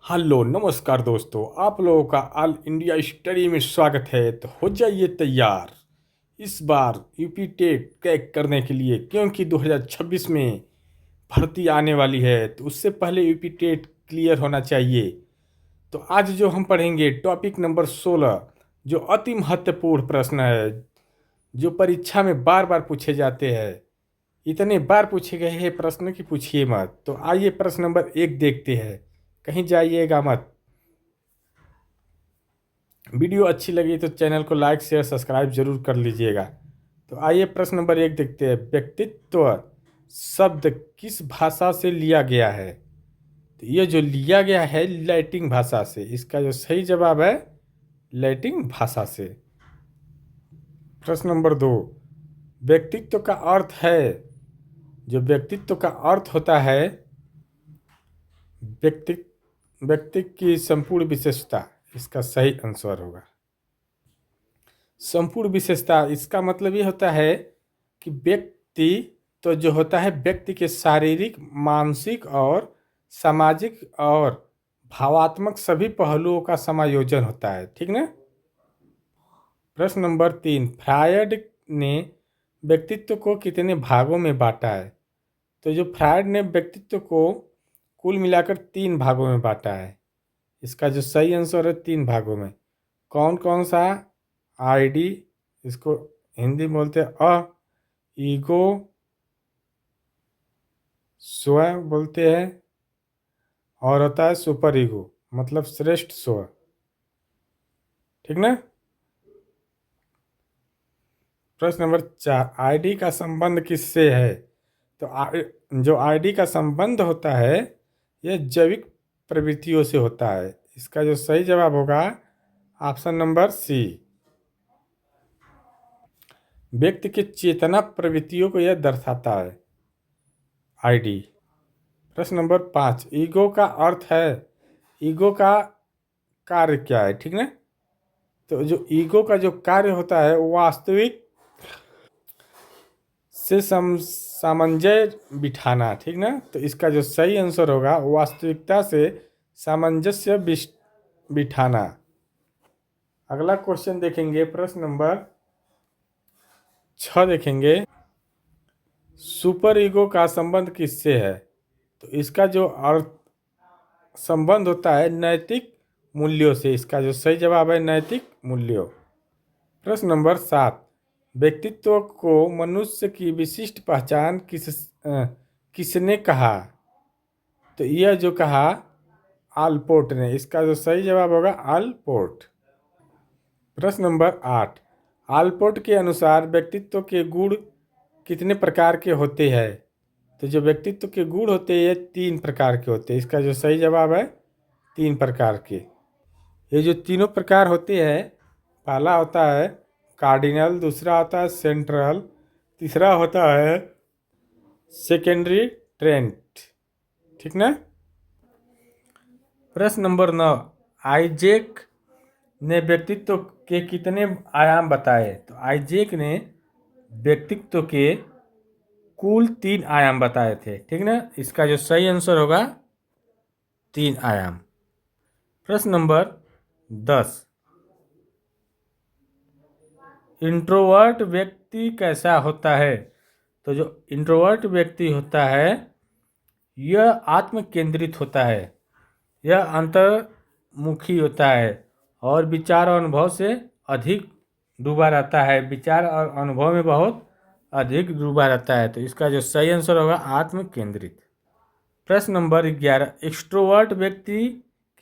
Hello नमस्कार दोस्तों, आप लोगों का ऑल इंडिया स्टडी में स्वागत है। तो हो जाइए तैयार इस बार यूपी टेट क्रैक करने के लिए, क्योंकि 2026 में भर्ती आने वाली है। तो उससे पहले यूपी टेट क्लियर होना चाहिए। तो आज जो हम पढ़ेंगे टॉपिक नंबर 16, जो अति महत्वपूर्ण प्रश्न है, जो परीक्षा में बार बार पूछे जाते हैं। इतने बार पूछे गए हैं प्रश्न की पूछिए मत। तो आइए प्रश्न नंबर 1 देखते हैं, कहीं जाइएगा मत। वीडियो अच्छी लगी तो चैनल को लाइक शेयर सब्सक्राइब जरूर कर लीजिएगा। तो आइए प्रश्न नंबर 1 देखते हैं। व्यक्तित्व शब्द किस भाषा से लिया गया है? तो ये जो लिया गया है लैटिन भाषा से। इसका जो सही जवाब है लैटिन भाषा से। प्रश्न नंबर 2, व्यक्तित्व का अर्थ है। जो व्यक्तित्व का अर्थ होता है व्यक्ति व्यक्ति की संपूर्ण विशेषता। इसका सही आंसर होगा संपूर्ण विशेषता। इसका मतलब ये होता है कि व्यक्ति तो जो होता है व्यक्ति के शारीरिक, मानसिक और सामाजिक और भावात्मक सभी पहलुओं का समायोजन होता है। ठीक ना। प्रश्न नंबर 3, फ्रायड ने व्यक्तित्व को कितने भागों में बांटा है? तो जो फ्रायड ने व्यक्तित्व को कुल मिलाकर 3 भागों में बांटा है। इसका जो सही आंसर है 3 भागों में। कौन कौन सा? आईडी, इसको हिंदी में बोलते हैं ईगो, स्व बोलते हैं, और होता है सुपर ईगो, मतलब श्रेष्ठ स्व। ठीक ना। प्रश्न नंबर 4, आईडी का संबंध किससे है? तो जो आईडी का संबंध होता है यह जैविक प्रवृत्तियों से होता है। इसका जो सही जवाब होगा ऑप्शन नंबर सी। व्यक्ति के चेतना प्रवृत्तियों को यह दर्शाता है आईडी। प्रश्न नंबर 5, ईगो का अर्थ है। ईगो का कार्य क्या है? ठीक ना। तो जो ईगो का जो कार्य होता है वो वास्तविक से सामंजस्य बिठाना। ठीक ना। तो इसका जो सही आंसर होगा वास्तविकता से सामंजस्य बिठाना। अगला क्वेश्चन देखेंगे, प्रश्न नंबर 6 देखेंगे। सुपर ईगो का संबंध किससे है? तो इसका जो अर्थ संबंध होता है नैतिक मूल्यों से। इसका जो सही जवाब है नैतिक मूल्यों। प्रश्न नंबर 7, व्यक्तित्व को मनुष्य की विशिष्ट पहचान किसने कहा? तो यह जो कहा आलपोर्ट ने। इसका जो सही जवाब होगा आलपोर्ट। प्रश्न नंबर 8, आलपोर्ट के अनुसार व्यक्तित्व के गुण कितने प्रकार के होते हैं? तो जो व्यक्तित्व के गुण होते हैं ये 3 प्रकार के होते हैं। इसका जो सही जवाब है 3 प्रकार के। ये जो तीनों प्रकार होते हैं, पहला होता है कार्डिनल, दूसरा होता है सेंट्रल, तीसरा होता है सेकेंडरी ट्रेंट। ठीक ना। प्रश्न नंबर 9, आइजैक ने व्यक्तित्व के कितने आयाम बताए? तो आइजैक ने व्यक्तित्व के कुल 3 आयाम बताए थे। ठीक ना। इसका जो सही आंसर होगा 3 आयाम। प्रश्न नंबर 10, इंट्रोवर्ट व्यक्ति कैसा होता है? तो जो इंट्रोवर्ट व्यक्ति होता है यह आत्म केंद्रित होता है, यह अंतर्मुखी होता है और विचार और अनुभव से अधिक डूबा रहता है। विचार और अनुभव में बहुत अधिक डूबा रहता है। तो इसका जो सही आंसर होगा आत्म केंद्रित। प्रश्न नंबर 11, एक्सट्रोवर्ट व्यक्ति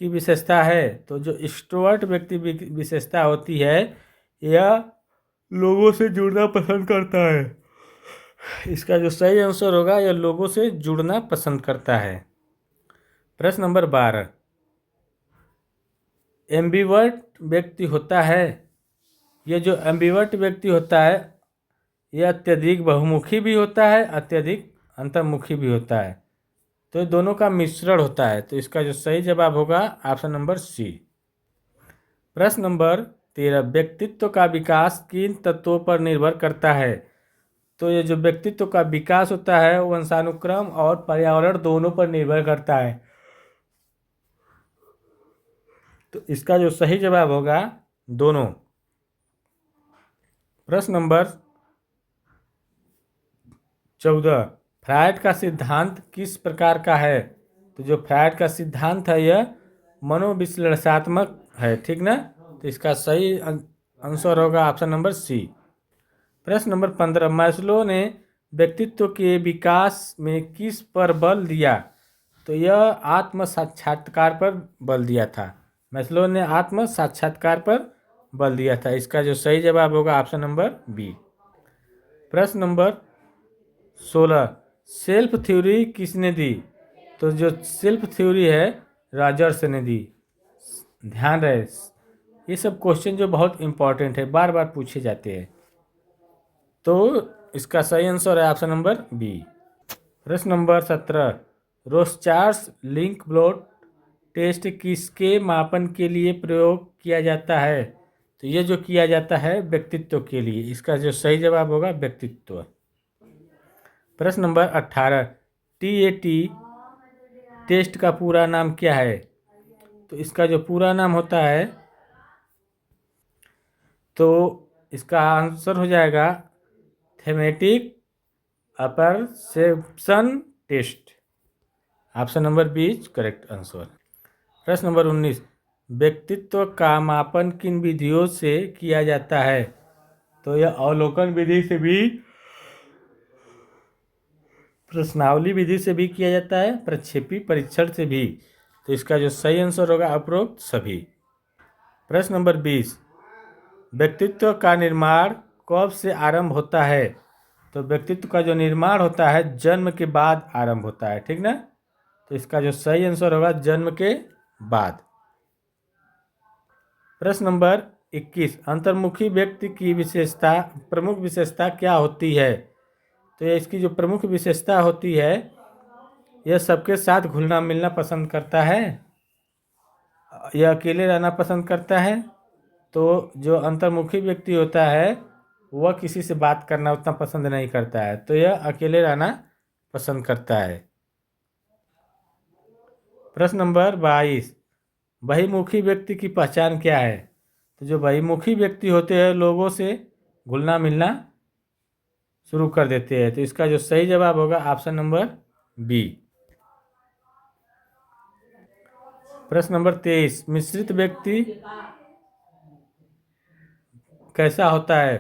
की विशेषता है। तो जो एक्सट्रोवर्ट व्यक्ति विशेषता होती है यह लोगों से जुड़ना पसंद करता है। इसका जो सही आंसर होगा यह लोगों से जुड़ना पसंद करता है। प्रश्न नंबर 12, एम्बिवर्ट व्यक्ति होता है। यह जो एम्बिवर्ट व्यक्ति होता है यह अत्यधिक बहुमुखी भी होता है, अत्यधिक अंतर्मुखी भी होता है। तो ये दोनों का मिश्रण होता है। तो इसका जो सही जवाब होगा ऑप्शन नंबर सी। प्रश्न नंबर 13, व्यक्तित्व का विकास किन तत्वों पर निर्भर करता है? तो ये जो व्यक्तित्व का विकास होता है वो वंशानुक्रम और पर्यावरण दोनों पर निर्भर करता है। तो इसका जो सही जवाब होगा दोनों। प्रश्न नंबर 14, फ्रायड का सिद्धांत किस प्रकार का है? तो जो फ्रायड का सिद्धांत है यह मनोविश्लेषणात्मक है, ठीक ना। तो इसका सही आंसर होगा ऑप्शन नंबर सी। प्रश्न नंबर 15, मैस्लो ने व्यक्तित्व के विकास में किस पर बल दिया? तो यह आत्म साक्षात्कार पर बल दिया था। मैस्लो ने आत्म साक्षात्कार पर बल दिया था। इसका जो सही जवाब होगा ऑप्शन नंबर बी। प्रश्न नंबर 16, सेल्फ थ्योरी किसने दी? तो जो सेल्फ थ्योरी है रॉजर्स ने दी। ध्यान रहे ये सब क्वेश्चन जो बहुत इंपॉर्टेंट है, बार बार पूछे जाते हैं। तो इसका सही आंसर है ऑप्शन नंबर बी। प्रश्न नंबर 17, रोस्चार्स लिंक ब्लड टेस्ट किसके मापन के लिए प्रयोग किया जाता है? तो ये जो किया जाता है व्यक्तित्व के लिए। इसका जो सही जवाब होगा व्यक्तित्व। प्रश्न नंबर 18, टीएटी टेस्ट का पूरा नाम क्या है? तो इसका जो पूरा नाम होता है तो इसका आंसर हो जाएगा thematic apperception test. Option number B is correct answer. प्रश्न नंबर 19, व्यक्तित्व का मापन किन विधियों से किया जाता है? तो यह अवलोकन विधि से भी, प्रश्नावली विधि से भी किया जाता है, प्रक्षेपी परीक्षण से भी। तो इसका जो सही आंसर होगा उपरोक्त सभी। प्रश्न नंबर 20, व्यक्तित्व का निर्माण कब से आरंभ होता है? तो व्यक्तित्व का जो निर्माण होता है जन्म के बाद आरंभ होता है, ठीक ना। तो इसका जो सही आंसर होगा जन्म के बाद। प्रश्न नंबर 21, अंतर्मुखी व्यक्ति की विशेषता, प्रमुख विशेषता क्या होती है? तो ये इसकी जो प्रमुख विशेषता होती है, यह सबके साथ घुलना मिलना पसंद करता है, यह अकेले रहना पसंद करता है। तो जो अंतर्मुखी व्यक्ति होता है वह किसी से बात करना उतना पसंद नहीं करता है, तो यह अकेले रहना पसंद करता है। प्रश्न नंबर 22, बहिर्मुखी व्यक्ति की पहचान क्या है? तो जो बहिर्मुखी व्यक्ति होते हैं लोगों से घुलना मिलना शुरू कर देते हैं। तो इसका जो सही जवाब होगा ऑप्शन नंबर बी। प्रश्न नंबर 23, मिश्रित व्यक्ति कैसा होता है?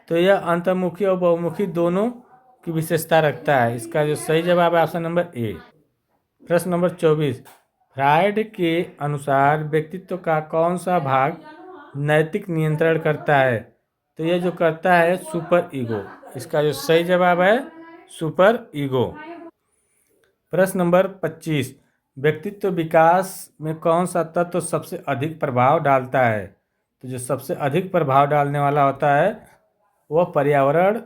तो यह अंतर्मुखी और बहुमुखी दोनों की विशेषता रखता है। इसका जो सही जवाब है ऑप्शन नंबर ए। प्रश्न नंबर 24, फ्रायड के अनुसार व्यक्तित्व का कौन सा भाग नैतिक नियंत्रण करता है? तो यह जो करता है सुपर ईगो। इसका जो सही जवाब है सुपर ईगो। प्रश्न नंबर 25, व्यक्तित्व विकास में कौन सा तत्व सबसे अधिक प्रभाव डालता है? तो जो सबसे अधिक प्रभाव डालने वाला होता है वह पर्यावरण,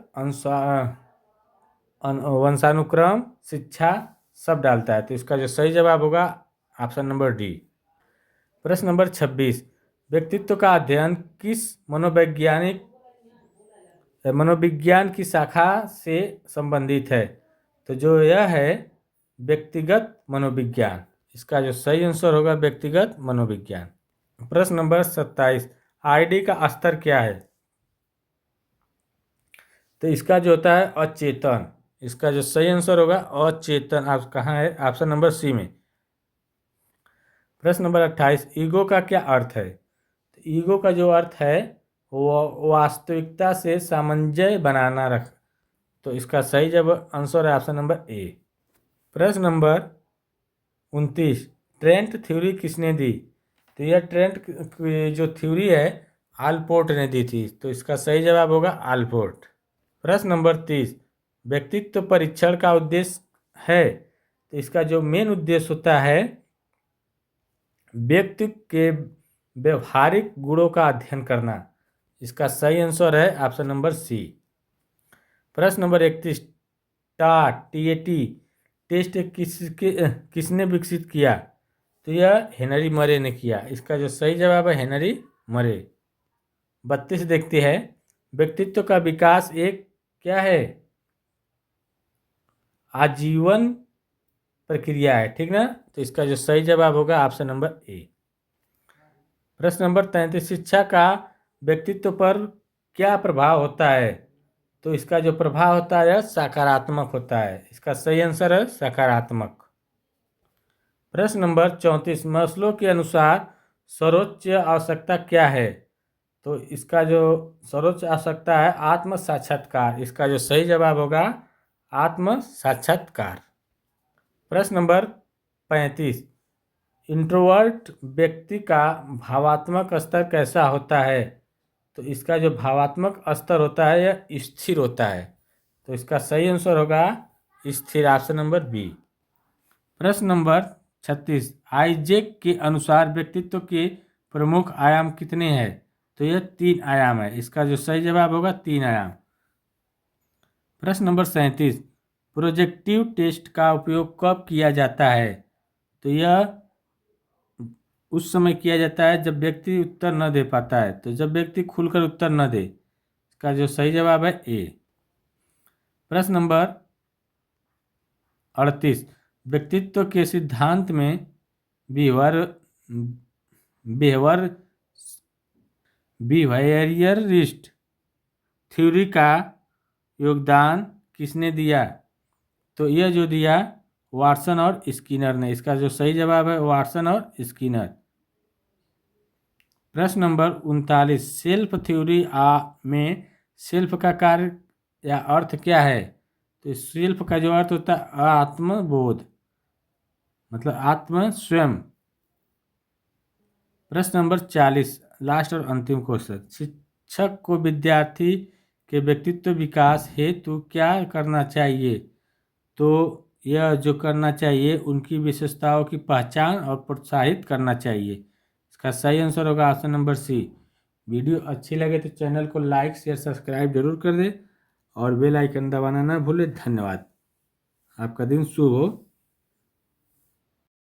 वंशानुक्रम, शिक्षा सब डालता है। तो इसका जो सही जवाब होगा ऑप्शन नंबर डी। प्रश्न नंबर 26, व्यक्तित्व का अध्ययन किस मनोविज्ञान की शाखा से संबंधित है? तो जो यह है व्यक्तिगत मनोविज्ञान। इसका जो सही आंसर होगा व्यक्तिगत मनोविज्ञान। प्रश्न नंबर 27, आईडी का स्तर क्या है? तो इसका जो होता है अचेतन। इसका जो सही आंसर होगा अचेतन। आप कहाँ है? ऑप्शन नंबर सी में। प्रश्न नंबर 28, ईगो का क्या अर्थ है? तो ईगो का जो अर्थ है वो वास्तविकता से सामंजस्य बनाना रख। तो इसका सही जवाब आंसर है ऑप्शन नंबर ए। प्रश्न नंबर 29, ट्रेंट थ्योरी किसने दी? तो यह ट्रेंट की जो थ्योरी है आलपोर्ट ने दी थी। तो इसका सही जवाब होगा आलपोर्ट। प्रश्न नंबर 30, व्यक्तित्व परीक्षण का उद्देश्य है? तो इसका जो मेन उद्देश्य होता है व्यक्ति के व्यवहारिक गुणों का अध्ययन करना। इसका सही आंसर है ऑप्शन नंबर सी। प्रश्न नंबर 31, टीएटी टेस्ट किसने विकसित किया? तो यह हेनरी मरे ने किया। इसका जो सही जवाब है हेनरी मरे। 32 देखते हैं, व्यक्तित्व का विकास एक क्या है? आजीवन प्रक्रिया है, ठीक ना। तो इसका जो सही जवाब होगा ऑप्शन नंबर ए। प्रश्न नंबर 33, शिक्षा का व्यक्तित्व पर क्या प्रभाव होता है? तो इसका जो प्रभाव होता है सकारात्मक होता है। इसका सही आंसर है सकारात्मक। प्रश्न नंबर 34, मास्लो के अनुसार सर्वोच्च आवश्यकता क्या है? तो इसका जो सर्वोच्च आवश्यकता है आत्म साक्षात्कार। इसका जो सही जवाब होगा आत्म साक्षात्कार। प्रश्न नंबर 35, इंट्रोवर्ट व्यक्ति का भावात्मक स्तर कैसा होता है? तो इसका जो भावात्मक स्तर होता है यह स्थिर होता है। तो इसका सही आंसर होगा स्थिर, ऑप्शन नंबर बी। प्रश्न नंबर 36, आइजेक के अनुसार व्यक्तित्व के प्रमुख आयाम कितने हैं? तो यह 3 आयाम है। इसका जो सही जवाब होगा 3 आयाम। प्रश्न नंबर 37, प्रोजेक्टिव टेस्ट का उपयोग कब किया जाता है? तो यह उस समय किया जाता है जब व्यक्ति उत्तर न दे पाता है। तो जब व्यक्ति खुलकर उत्तर न दे। इसका जो सही जवाब है ए। प्रश्न नंबर 38, व्यक्तित्व के सिद्धांत में बिहेवियर बिहेवियर बिहेवियरिस्ट थ्योरी का योगदान किसने दिया? तो यह जो दिया वाटसन और स्किनर ने। इसका जो सही जवाब है वाटसन और स्किनर। प्रश्न नंबर 39, सेल्फ थ्योरी में सेल्फ का कार्य या अर्थ क्या है? तो सेल्फ का जो अर्थ होता है आत्मबोध, मतलब आत्म स्वयं। प्रश्न नंबर 40, लास्ट और अंतिम क्वेश्चन, शिक्षक को विद्यार्थी के व्यक्तित्व विकास हेतु क्या करना चाहिए? तो यह जो करना चाहिए उनकी विशेषताओं की पहचान और प्रोत्साहित करना चाहिए। इसका सही आंसर होगा ऑप्शन नंबर सी। वीडियो अच्छी लगे तो चैनल को लाइक शेयर सब्सक्राइब जरूर कर दें और बेल आइकन दबाना ना भूलें। धन्यवाद। आपका दिन शुभ हो।